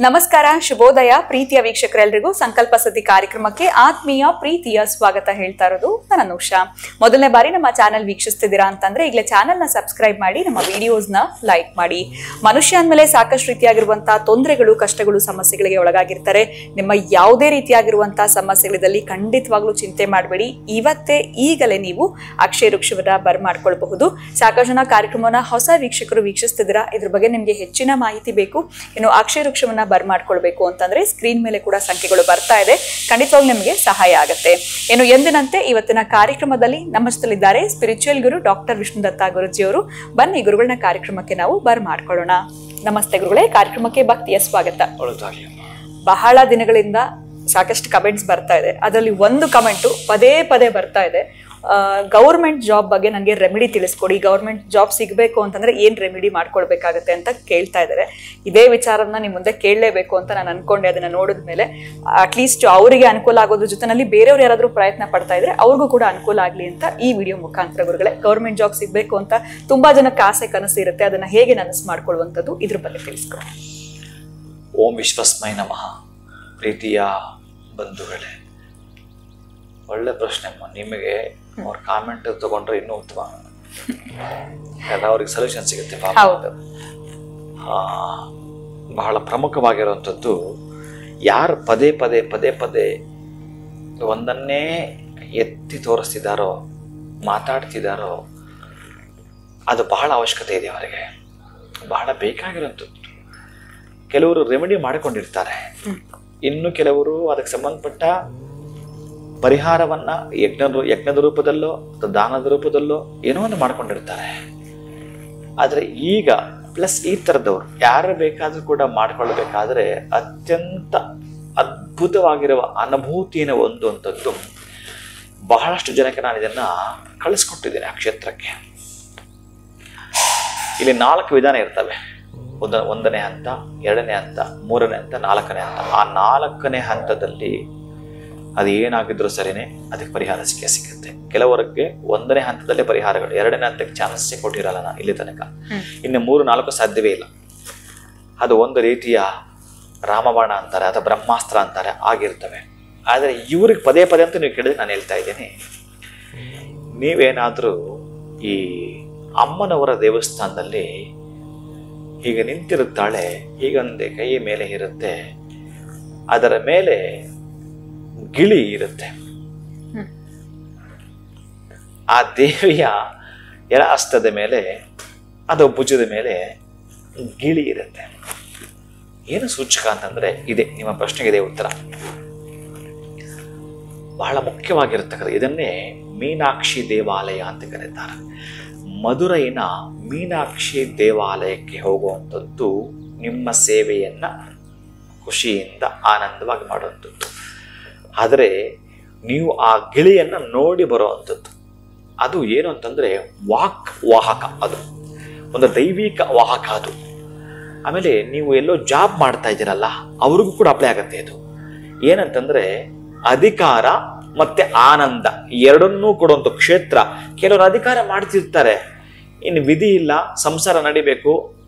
ನಮಸ್ಕಾರ, ಶುಭೋದಯ ಪ್ರೀತಿಯ ವೀಕ್ಷಕರೆಲ್ಲರಿಗೂ ಸಂಕಲ್ಪ ಸತಿ ಕಾರ್ಯಕ್ರಮಕ್ಕೆ ಆತ್ಮೀಯ ಪ್ರೀತಿಯ ಸ್ವಾಗತ ಹೇಳ್ತಾ ಇರೋದು ನಾನು ಉಷಾ. ಮೊದಲನೇ ಬಾರಿ ನಮ್ಮ ಚಾನೆಲ್ ವೀಕ್ಷಿಸ್ತಿದ್ದೀರಾ ಅಂತಂದ್ರೆ ಈಗಲೇ ಚಾನೆಲ್ನ ಸಬ್ಸ್ಕ್ರೈಬ್ ಮಾಡಿ, ನಮ್ಮ ವಿಡಿಯೋಸ್ನ ಲೈಕ್ ಮಾಡಿ. ಮನುಷ್ಯ ಅಂದಮೇಲೆ ಸಾಕಷ್ಟು ರೀತಿಯಾಗಿರುವಂತಹ ತೊಂದರೆಗಳು, ಕಷ್ಟಗಳು, ಸಮಸ್ಯೆಗಳಿಗೆ ಒಳಗಾಗಿರ್ತಾರೆ. ನಿಮ್ಮ ಯಾವುದೇ ರೀತಿಯಾಗಿರುವಂತಹ ಸಮಸ್ಯೆಗಳಿದ್ದಲ್ಲಿ ಖಂಡಿತವಾಗ್ಲೂ ಚಿಂತೆ ಮಾಡಬೇಡಿ. ಇವತ್ತೇ ಈಗಲೇ ನೀವು ಅಕ್ಷಯ ವೃಕ್ಷವನ್ನ ಬರ್ಮಾಡ್ಕೊಳ್ಬಹುದು. ಸಾಕಷ್ಟು ಜನ ಕಾರ್ಯಕ್ರಮವನ್ನ ಹೊಸ ವೀಕ್ಷಕರು ವೀಕ್ಷಿಸ್ತಿದ್ದೀರಾ, ಇದ್ರ ಬಗ್ಗೆ ನಿಮಗೆ ಹೆಚ್ಚಿನ ಮಾಹಿತಿ ಬೇಕು, ಇನ್ನು ಅಕ್ಷಯ ವೃಕ್ಷವನ್ನ ಬರ್ಮಾಡ್ಕೊಳ್ಬೇಕು ಅಂತಂದ್ರೆ ಸ್ಕ್ರೀನ್ ಮೇಲೆ ಕೂಡ ಸಂಖ್ಯೆಗಳು ಬರ್ತಾ ಇದೆ, ಖಂಡಿತವಾಗ್ಲೂ ನಿಮಗೆ ಸಹಾಯ ಆಗುತ್ತೆ. ಇನ್ನು ಎಂದಿನಂತೆ ಇವತ್ತಿನ ಕಾರ್ಯಕ್ರಮದಲ್ಲಿ ನಮ್ಮ ಜೊತೆಲಿದ್ದಾರೆ ಸ್ಪಿರಿಚುವಲ್ ಗುರು ಡಾಕ್ಟರ್ ವಿಷ್ಣುದತ್ತ ಗುರುಜಿ ಅವರು. ಬನ್ನಿ ಗುರುಗಳನ್ನ ಕಾರ್ಯಕ್ರಮಕ್ಕೆ ನಾವು ಬರ್ಮಾಡ್ಕೊಳ್ಳೋಣ. ನಮಸ್ತೆ ಗುರುಗಳೇ, ಕಾರ್ಯಕ್ರಮಕ್ಕೆ ಭಕ್ತಿಯ ಸ್ವಾಗತ. ಬಹಳ ದಿನಗಳಿಂದ ಸಾಕಷ್ಟು ಕಮೆಂಟ್ಸ್ ಬರ್ತಾ ಇದೆ, ಅದರಲ್ಲಿ ಒಂದು ಕಮೆಂಟು ಪದೇ ಪದೇ ಬರ್ತಾ ಇದೆ. ಗೌರ್ಮೆಂಟ್ ಜಾಬ್ ಬಗ್ಗೆ ನನಗೆ ರೆಮಿಡಿ ತಿಳಿಸ್ಕೊಡಿ, ಗೌರ್ಮೆಂಟ್ ಜಾಬ್ ಸಿಗಬೇಕು ಅಂತಂದ್ರೆ ಏನ್ ರೆಮಿಡಿ ಮಾಡ್ಕೊಳ್ಬೇಕಾಗತ್ತೆ ಅಂತ ಕೇಳ್ತಾ ಇದ್ದಾರೆ. ಇದೇ ವಿಚಾರನ ನಿಮ್ ಮುಂದೆ ಕೇಳಲೇಬೇಕು ಅಂತ ನಾನು ಅನ್ಕೊಂಡೆ. ಅದನ್ನ ನೋಡಿದ್ಮೇಲೆ ಅಟ್ಲೀಸ್ಟ್ ಅವರಿಗೆ ಅನುಕೂಲ ಆಗೋದ್ರ ಜೊತೆನಲ್ಲಿ ಬೇರೆಯವ್ರು ಯಾರಾದ್ರೂ ಪ್ರಯತ್ನ ಪಡ್ತಾ ಇದ್ರೆ ಅವ್ರಿಗೂ ಕೂಡ ಅನುಕೂಲ ಆಗ್ಲಿ ಅಂತ ಈ ವಿಡಿಯೋ ಮುಖಾಂತರ ಗುರುಗಳೇ, ಗೌರ್ಮೆಂಟ್ ಜಾಬ್ ಸಿಗ್ಬೇಕು ಅಂತ ತುಂಬಾ ಜನಕ್ಕೆ ಆಸೆ ಕನಸು ಇರುತ್ತೆ, ಅದನ್ನ ಹೇಗೆ ನನಸು ಮಾಡ್ಕೊಳ್ಳುವಂಥದ್ದು ಇದ್ರ ಬಗ್ಗೆ ತಿಳಿಸ್ಕೊಡಿ. ಓಂ ವಿಶ್ವಸ್ಮೈ ನಮಃ. ಪ್ರೀತಿಯ ಬಂಧುಗಳೇ, ಒಳ್ಳೆ ಪ್ರಶ್ನೆ ಅಮ್ಮ. ನಿಮಗೆ ಅವ್ರ ಕಾಮೆಂಟ್ ತಗೊಂಡ್ರೆ ಇನ್ನೂ ಉತ್ತಮ, ಎಲ್ಲ ಅವ್ರಿಗೆ ಸೊಲ್ಯೂಷನ್ ಸಿಗುತ್ತೆ. ಬಹಳ ಪ್ರಮುಖವಾಗಿರುವಂಥದ್ದು, ಯಾರು ಪದೇ ಪದೇ ಪದೇ ಪದೇ ಒಂದನ್ನೇ ಎತ್ತಿ ತೋರಿಸ್ತಿದ್ದಾರೋ, ಮಾತಾಡ್ತಿದ್ದಾರೋ, ಅದು ಬಹಳ ಅವಶ್ಯಕತೆ ಇದೆ ಅವರಿಗೆ, ಬಹಳ ಬೇಕಾಗಿರುವಂಥದ್ದು. ಕೆಲವರು ರೆಮಿಡಿ ಮಾಡಿಕೊಂಡಿರ್ತಾರೆ, ಇನ್ನು ಕೆಲವರು ಅದಕ್ಕೆ ಸಂಬಂಧಪಟ್ಟ ಪರಿಹಾರವನ್ನ ಯಜ್ಞದ ರೂಪದಲ್ಲೋ ಅಥವಾ ದಾನದ ರೂಪದಲ್ಲೋ ಏನೋ ಒಂದು ಮಾಡ್ಕೊಂಡಿರ್ತಾರೆ. ಆದರೆ ಈಗ ಪ್ಲಸ್ ಈ ಥರದವ್ರು ಯಾರು ಬೇಕಾದ್ರೂ ಕೂಡ ಮಾಡ್ಕೊಳ್ಬೇಕಾದ್ರೆ ಅತ್ಯಂತ ಅದ್ಭುತವಾಗಿರುವ ಅನುಭೂತಿಯನ್ನು ಹೊಂದುವಂಥದ್ದು ಬಹಳಷ್ಟು ಜನಕ್ಕೆ ನಾನು ಇದನ್ನ ಕಳಿಸ್ಕೊಟ್ಟಿದ್ದೇನೆ ಆ ಕ್ಷೇತ್ರಕ್ಕೆ. ಇಲ್ಲಿ 4 ವಿಧಾನ ಇರ್ತವೆ. ಒಂದನೇ ಹಂತ, 2ನೇ ಹಂತ, 3ನೇ ಹಂತ, 4ನೇ ಹಂತ. ಆ 4ನೇ ಹಂತದಲ್ಲಿ ಅದು ಏನಾಗಿದ್ರು ಸರಿನೇ ಅದಕ್ಕೆ ಪರಿಹಾರ ಸಿಗುತ್ತೆ. ಕೆಲವರಿಗೆ 1ನೇ ಹಂತದಲ್ಲೇ ಪರಿಹಾರಗಳು, 2ನೇ ಹಂತಕ್ಕೆ ಚಾನ್ಸೇ ಕೊಟ್ಟಿರಲ್ಲ ನಾನು ಇಲ್ಲಿ ತನಕ. ಇನ್ನು 3, 4 ಸಾಧ್ಯವೇ ಇಲ್ಲ. ಅದು ಒಂದು ರೀತಿಯ ರಾಮಬಾಣ ಅಂತಾರೆ ಅಥವಾ ಬ್ರಹ್ಮಾಸ್ತ್ರ ಅಂತಾರೆ, ಆಗಿರ್ತವೆ. ಆದರೆ ಇವ್ರಿಗೆ ಪದೇ ಪದೇ ಅಂತ ನೀವು ಕೇಳಿದ್ರೆ ನಾನು ಹೇಳ್ತಾ ಇದ್ದೀನಿ, ನೀವೇನಾದ್ರೂ ಈ ಅಮ್ಮನವರ ದೇವಸ್ಥಾನದಲ್ಲಿ ಹೀಗೆ ನಿಂತಿರುತ್ತಾಳೆ, ಹೀಗೊಂದೇ ಕೈ ಮೇಲೆ ಇರುತ್ತೆ, ಅದರ ಮೇಲೆ ಗಿಳಿ ಇರುತ್ತೆ. ಆ ದೇವಿಯ ಎಡ ಹಸ್ತದ ಮೇಲೆ ಅಥವಾ ಭುಜದ ಮೇಲೆ ಗಿಳಿ ಇರುತ್ತೆ. ಏನು ಸೂಚಕ ಅಂತಂದ್ರೆ ಇದೆ, ನಿಮ್ಮ ಪ್ರಶ್ನೆಗೆ ಇದೆ ಉತ್ತರ. ಬಹಳ ಮುಖ್ಯವಾಗಿರತಕ್ಕಂಥ ಇದನ್ನೇ ಮೀನಾಕ್ಷಿ ದೇವಾಲಯ ಅಂತ ಕರೀತಾರೆ. ಮಧುರೈನ ಮೀನಾಕ್ಷಿ ದೇವಾಲಯಕ್ಕೆ ಹೋಗುವಂಥದ್ದು ನಿಮ್ಮ ಸೇವೆಯನ್ನ ಖುಷಿಯಿಂದ ಆನಂದವಾಗಿ ಮಾಡುವಂಥದ್ದು. ಆದರೆ ನೀವು ಆ ಗಿಳಿಯನ್ನ ನೋಡಿ ಬರುವಂಥದ್ದು, ಅದು ಏನು ಅಂತಂದ್ರೆ ವಾಹಕ, ಅದು ಒಂದು ದೈವಿಕ ವಾಹಕ ಅದು. ಆಮೇಲೆ ನೀವು ಎಲ್ಲೋ ಜಾಬ್ ಮಾಡ್ತಾ ಇದ್ದೀರಲ್ಲ, ಅವ್ರಿಗೂ ಕೂಡ ಅಪ್ಲೈ ಆಗತ್ತೆ. ಇದು ಏನಂತಂದ್ರೆ ಅಧಿಕಾರ ಮತ್ತೆ ಆನಂದ ಎರಡನ್ನೂ ಕೊಡುವಂಥ ಕ್ಷೇತ್ರ. ಕೆಲವರು ಅಧಿಕಾರ ಮಾಡ್ತಿರ್ತಾರೆ, ಇನ್ನು ವಿಧಿ ಇಲ್ಲ, ಸಂಸಾರ ನಡಿಬೇಕು,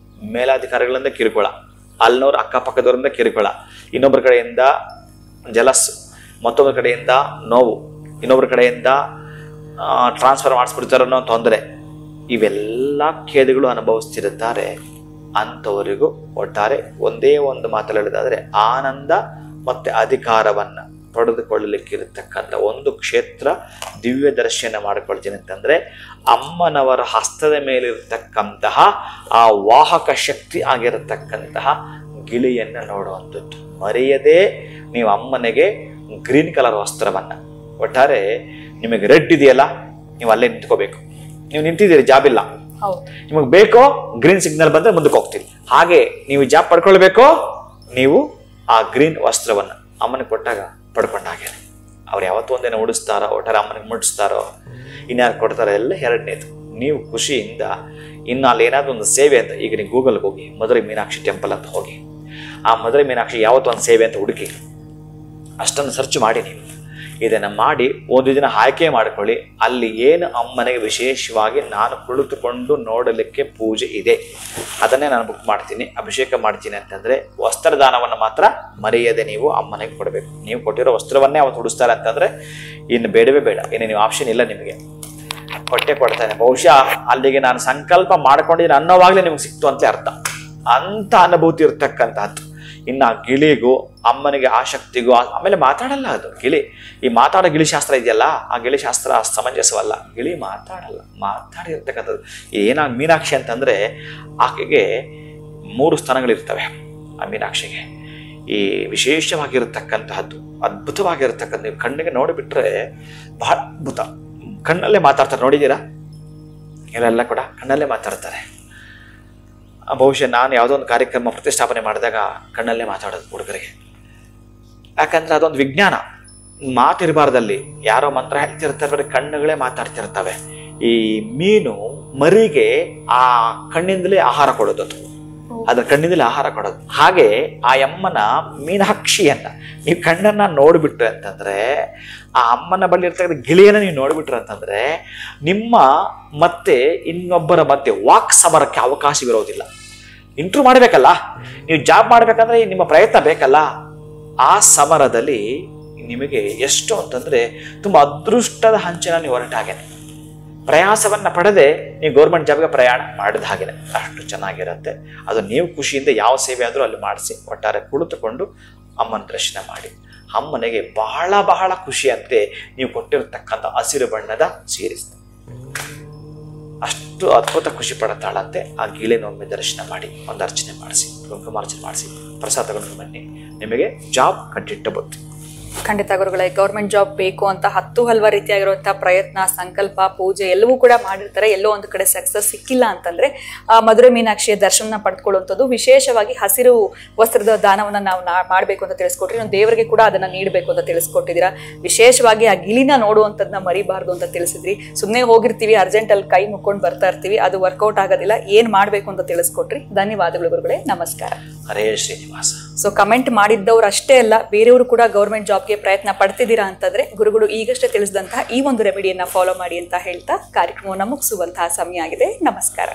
ಮೇಲಾಧಿಕಾರಿಗಳಿಂದ ಕಿರುಕುಳ, ಅಲ್ಲಿನವ್ರ ಅಕ್ಕಪಕ್ಕದವರಿಂದ ಕಿರುಕುಳ, ಇನ್ನೊಬ್ಬರ ಕಡೆಯಿಂದ ಜಲಸ್, ಮತ್ತೊಬ್ಬರ ಕಡೆಯಿಂದ ನೋವು, ಇನ್ನೊಬ್ಬರ ಕಡೆಯಿಂದ ಟ್ರಾನ್ಸ್ಫರ್ ಮಾಡಿಸ್ಬಿಡ್ತಾರೋ ಅನ್ನೋ ತೊಂದರೆ, ಇವೆಲ್ಲ ಖೇದಗಳು ಅನುಭವಿಸ್ತಿರುತ್ತಾರೆ. ಅಂಥವರಿಗೂ ಒಟ್ಟಾರೆ ಒಂದೇ ಒಂದು ಮಾತಲ್ಲಿ ಹೇಳಿದಾದ್ರೆ, ಆನಂದ ಮತ್ತೆ ಅಧಿಕಾರವನ್ನ ಪಡೆದುಕೊಳ್ಳಲಿಕ್ಕಿರತಕ್ಕಂಥ ಒಂದು ಕ್ಷೇತ್ರ ದಿವ್ಯ ದರ್ಶನ ಮಾಡಿಕೊಳ್ತೀನಿ ಅಂತಂದ್ರೆ ಅಮ್ಮನವರ ಹಸ್ತದ ಮೇಲಿರತಕ್ಕಂತಹ ಆ ವಾಹಕ ಶಕ್ತಿ ಆಗಿರತಕ್ಕಂತಹ ಗಿಳಿಯನ್ನ ನೋಡುವಂಥದ್ದು. ಮರೆಯದೇ ನೀವು ಅಮ್ಮನಿಗೆ ಗ್ರೀನ್ ಕಲರ್ ವಸ್ತ್ರವನ್ನ, ಒಟ್ಟಾರೆ ನಿಮಗೆ ರೆಡ್ ಇದೆಯಲ್ಲ, ನೀವು ಅಲ್ಲೇ ನಿಂತ್ಕೋಬೇಕು. ನೀವು ನಿಂತಿದ್ದೀರಿ, ಜಾಬ್ ಇಲ್ಲ, ನಿಮಗೆ ಬೇಕೋ ಗ್ರೀನ್ ಸಿಗ್ನಲ್ ಬಂದ್ರೆ ಮುಂದಕ್ಕೆ ಹೋಗ್ತೀರಿ. ಹಾಗೆ ನೀವು ಜಾಬ್ ಪಡ್ಕೊಳ್ಬೇಕೋ, ನೀವು ಆ ಗ್ರೀನ್ ವಸ್ತ್ರವನ್ನ ಅಮ್ಮನಿಗೆ ಕೊಟ್ಟಾಗ ಪಡ್ಕೊಂಡಾಗೆ. ಅವ್ರು ಯಾವತ್ತೂ ಒಂದೇನೋ ಉಡಿಸ್ತಾರೋ, ಒಟ್ಟಾರೆ ಅಮ್ಮನಿಗೆ ಮುಟ್ಟಿಸ್ತಾರೋ, ಇನ್ಯಾರು ಕೊಡ್ತಾರೋ, ಎಲ್ಲ 2ನೇದು. ನೀವು ಖುಷಿಯಿಂದ ಇನ್ನು ಅಲ್ಲಿ ಏನಾದ್ರು ಒಂದು ಸೇವೆ ಅಂತ, ಈಗ ನೀವು ಗೂಗಲ್ಗೆ ಹೋಗಿ ಮಧುರೈ ಮೀನಾಕ್ಷಿ ಟೆಂಪಲ್ ಅಂತ ಹೋಗಿ, ಆ ಮಧುರೈ ಮೀನಾಕ್ಷಿ ಯಾವತ್ತೂ ಒಂದು ಸೇವೆ ಅಂತ ಹುಡುಕಿ, ಅಷ್ಟನ್ನು ಸರ್ಚ್ ಮಾಡಿ ನೀವು ಇದನ್ನು ಮಾಡಿ ಒಂದು ದಿನ ಆಯ್ಕೆ ಮಾಡ್ಕೊಳ್ಳಿ. ಅಲ್ಲಿ ಏನು ಅಮ್ಮನಿಗೆ ವಿಶೇಷವಾಗಿ ನಾನು ಕುಳಿತುಕೊಂಡು ನೋಡಲಿಕ್ಕೆ ಪೂಜೆ ಇದೆ ಅದನ್ನೇ ನಾನು ಬುಕ್ ಮಾಡ್ತೀನಿ, ಅಭಿಷೇಕ ಮಾಡ್ತೀನಿ ಅಂತಂದರೆ ವಸ್ತ್ರದಾನವನ್ನು ಮಾತ್ರ ಮರೆಯದೆ ನೀವು ಅಮ್ಮನಿಗೆ ಕೊಡಬೇಕು. ನೀವು ಕೊಟ್ಟಿರೋ ವಸ್ತ್ರವನ್ನೇ ಅವತ್ತು ಉಡಿಸ್ತಾರೆ ಅಂತಂದರೆ ಇನ್ನು ಬೇಡವೇ ಬೇಡ, ಇನ್ನು ನೀವು ಆಪ್ಷನ್ ಇಲ್ಲ, ನಿಮಗೆ ಕೊಟ್ಟೆ ಕೊಡ್ತಾನೆ. ಬಹುಶಃ ಅಲ್ಲಿಗೆ ನಾನು ಸಂಕಲ್ಪ ಮಾಡ್ಕೊಂಡಿದ್ದೀನಿ ಅನ್ನೋವಾಗಲೇ ನಿಮ್ಗೆ ಸಿಕ್ತು ಅಂತಲೇ ಅರ್ಥ. ಅಂಥ ಅನುಭೂತಿ ಇರ್ತಕ್ಕಂಥದ್ದು. ಇನ್ನು ಆ ಗಿಳಿಗೂ ಅಮ್ಮನಿಗೆ ಆಸಕ್ತಿಗೂ ಆಮೇಲೆ ಮಾತಾಡಲ್ಲ ಅದು ಗಿಳಿ. ಈ ಮಾತಾಡೋ ಗಿಳಿಶಾಸ್ತ್ರ ಇದೆಯಲ್ಲ, ಆ ಗಿಳಿಶಾಸ್ತ್ರ ಸಮಂಜಸವಲ್ಲ. ಗಿಳಿ ಮಾತಾಡಲ್ಲ, ಮಾತಾಡಿರ್ತಕ್ಕಂಥದ್ದು. ಏನಾಗ ಮೀನಾಕ್ಷಿ ಅಂತಂದರೆ ಆಕೆಗೆ 3 ಸ್ತನಗಳಿರ್ತವೆ. ಆ ಮೀನಾಕ್ಷಿಗೆ ಈ ವಿಶೇಷವಾಗಿರತಕ್ಕಂತಹದ್ದು, ಅದ್ಭುತವಾಗಿರತಕ್ಕಂಥ, ನೀವು ಕಣ್ಣಿಗೆ ನೋಡಿಬಿಟ್ರೆ ಬಹಳ ಅದ್ಭುತ. ಕಣ್ಣಲ್ಲೇ ಮಾತಾಡ್ತಾರೆ, ನೋಡಿದ್ದೀರಾ? ಇವರೆಲ್ಲ ಕೂಡ ಕಣ್ಣಲ್ಲೇ ಮಾತಾಡ್ತಾರೆ. ಬಹುಶಃ ನಾನು ಯಾವುದೋ ಒಂದು ಕಾರ್ಯಕ್ರಮ ಪ್ರತಿಷ್ಠಾಪನೆ ಮಾಡಿದಾಗ ಕಣ್ಣಲ್ಲೇ ಮಾತಾಡೋದು ಹುಡುಗರಿಗೆ. ಯಾಕಂದ್ರೆ ಅದೊಂದು ವಿಜ್ಞಾನ. ಮಾತಿರಬಾರ್ದಲ್ಲಿ, ಯಾರೋ ಮಂತ್ರ ಹೇಳ್ತಿರ್ತಾರೆ, ಕಣ್ಣುಗಳೇ ಮಾತಾಡ್ತಿರ್ತವೆ. ಈ ಮೀನು ಮರಿಗೆ ಆ ಕಣ್ಣಿಂದಲೇ ಆಹಾರ ಕೊಡೋದು, ಅದ್ರ ಕಣ್ಣಿಂದಲೇ ಆಹಾರ ಕೊಡೋದು. ಹಾಗೆ ಆ ಅಮ್ಮನ ಮೀನಾಕ್ಷಿಯನ್ನ ನೀವು ಕಣ್ಣನ್ನ ನೋಡ್ಬಿಟ್ರೆ ಅಂತಂದ್ರೆ, ಆ ಅಮ್ಮನ ಬಳಿ ಇರ್ತಕ್ಕಂಥ ಗಿಳಿಯನ್ನ ನೀವು ನೋಡ್ಬಿಟ್ರೆ ಅಂತಂದ್ರೆ, ನಿಮ್ಮ ಮತ್ತೆ ಇನ್ನೊಬ್ಬರ ಮಧ್ಯೆ ವಾಕ್ ಸಮರಕ್ಕೆ ಅವಕಾಶವಿರೋದಿಲ್ಲ. ಇಂಟ್ರೂ ಮಾಡಬೇಕಲ್ಲ, ನೀವು ಜಾಬ್ ಮಾಡ್ಬೇಕಂದ್ರೆ ನಿಮ್ಮ ಪ್ರಯತ್ನ ಬೇಕಲ್ಲ. ಆ ಸಮರದಲ್ಲಿ ನಿಮಗೆ ಎಷ್ಟು ಅಂತಂದ್ರೆ ತುಂಬಾ ಅದೃಷ್ಟದ ಹಂಚಿನ ನೀವು ಹೊರಟ ಹಾಗೇನೆ, ಪ್ರಯಾಸವನ್ನ ಪಡೆದೆ ನೀವು ಗೌರ್ಮೆಂಟ್ ಜಾಬ್ಗೆ ಪ್ರಯಾಣ ಮಾಡಿದ ಹಾಗೇನೆ. ಅಷ್ಟು ಚೆನ್ನಾಗಿರುತ್ತೆ ಅದು. ನೀವು ಖುಷಿಯಿಂದ ಯಾವ ಸೇವೆ ಆದರೂ ಅಲ್ಲಿ ಮಾಡಿಸಿ, ಒಟ್ಟಾರೆ ಕುಳಿತುಕೊಂಡು ಅಮ್ಮನ ದರ್ಶನ ಮಾಡಿ. ಅಮ್ಮನಿಗೆ ಬಹಳ ಬಹಳ ಖುಷಿಯಂತೆ ನೀವು ಕೊಟ್ಟಿರತಕ್ಕಂಥ ಹಸಿರು ಬಣ್ಣದ ಸೀರೆ. ಅಷ್ಟು ಅದ್ಭುತ ಖುಷಿ ಪಡುತ್ತಾಳಂತೆ. ಆ ಗಿಳಿನೊಮ್ಮೆ ದರ್ಶನ ಮಾಡಿ, ಒಂದು ಅರ್ಚನೆ ಮಾಡಿಸಿ, ಕುಂಕುಮಾರ್ಚನೆ ಮಾಡಿಸಿ, ಪ್ರಸಾದ ತಗೊಂಡು ಬನ್ನಿ, ನಿಮಗೆ ಜಾಬ್ ಕಟ್ಟಿಟ್ಟ ಬತ್ತು. ಖಂಡಿತ ಗುರುಗಳೇ, ಗೌರ್ಮೆಂಟ್ ಜಾಬ್ ಬೇಕು ಅಂತ ಹಲವಾರು ರೀತಿಯಾಗಿರುವಂತಹ ಪ್ರಯತ್ನ, ಸಂಕಲ್ಪ, ಪೂಜೆ ಎಲ್ಲವೂ ಕೂಡ ಮಾಡಿರ್ತಾರೆ. ಎಲ್ಲೋ ಒಂದು ಕಡೆ ಸಕ್ಸಸ್ ಸಿಕ್ಕಿಲ್ಲ ಅಂತಂದ್ರೆ ಮಧುರೆ ಮೀನಾಕ್ಷಿಯ ದರ್ಶನ ಪಡೆದುಕೊಳ್ಳುವಂಥದ್ದು, ವಿಶೇಷವಾಗಿ ಹಸಿರು ವಸ್ತ್ರದ ದಾನವನ್ನ ನಾವು ಮಾಡಬೇಕು ಅಂತ ತಿಳಿಸ್ಕೊಟ್ರಿ. ನಾವು ದೇವರಿಗೆ ಕೂಡ ಅದನ್ನ ನೀಡಬೇಕು ಅಂತ ತಿಳಿಸ್ಕೊಟ್ಟಿದ್ದೀರಾ. ವಿಶೇಷವಾಗಿ ಆ ಗಿಳಿನ ನೋಡುವಂಥದ್ದನ್ನ ಮರಿಬಾರ್ದು ಅಂತ ತಿಳಿಸಿದ್ರಿ. ಸುಮ್ಮನೆ ಹೋಗಿರ್ತೀವಿ, ಅರ್ಜೆಂಟ್ ಅಲ್ಲಿ ಕೈ ಮುಕ್ಕೊಂಡು ಬರ್ತಾ ಇರ್ತೀವಿ, ಅದು ವರ್ಕೌಟ್ ಆಗೋದಿಲ್ಲ. ಏನ್ ಮಾಡ್ಬೇಕು ಅಂತ ತಿಳಿಸ್ಕೊಟ್ರಿ. ಧನ್ಯವಾದಗಳು ಗುರುಗಳೇ, ನಮಸ್ಕಾರ. ಹರೇ ಶ್ರೀನಿವಾಸ. ಸೊ ಕಮೆಂಟ್ ಮಾಡಿದ್ದವ್ರು ಅಷ್ಟೇ ಅಲ್ಲ, ಬೇರೆಯವರು ಕೂಡ ಗೌರ್ಮೆಂಟ್ ಜಾಬ್ಗೆ ಪ್ರಯತ್ನ ಪಡ್ತಿದ್ದೀರಾ ಅಂತಂದ್ರೆ ಗುರುಗಳು ಈಗಷ್ಟೇ ತಿಳಿಸಿದಂತಹ ಈ ಒಂದು ರೆಮಿಡಿಯನ್ನ ಫಾಲೋ ಮಾಡಿ ಅಂತ ಹೇಳ್ತಾ ಕಾರ್ಯಕ್ರಮವನ್ನು ಮುಗಿಸುವಂತಹ ಸಮಯ ಆಗಿದೆ. ನಮಸ್ಕಾರ.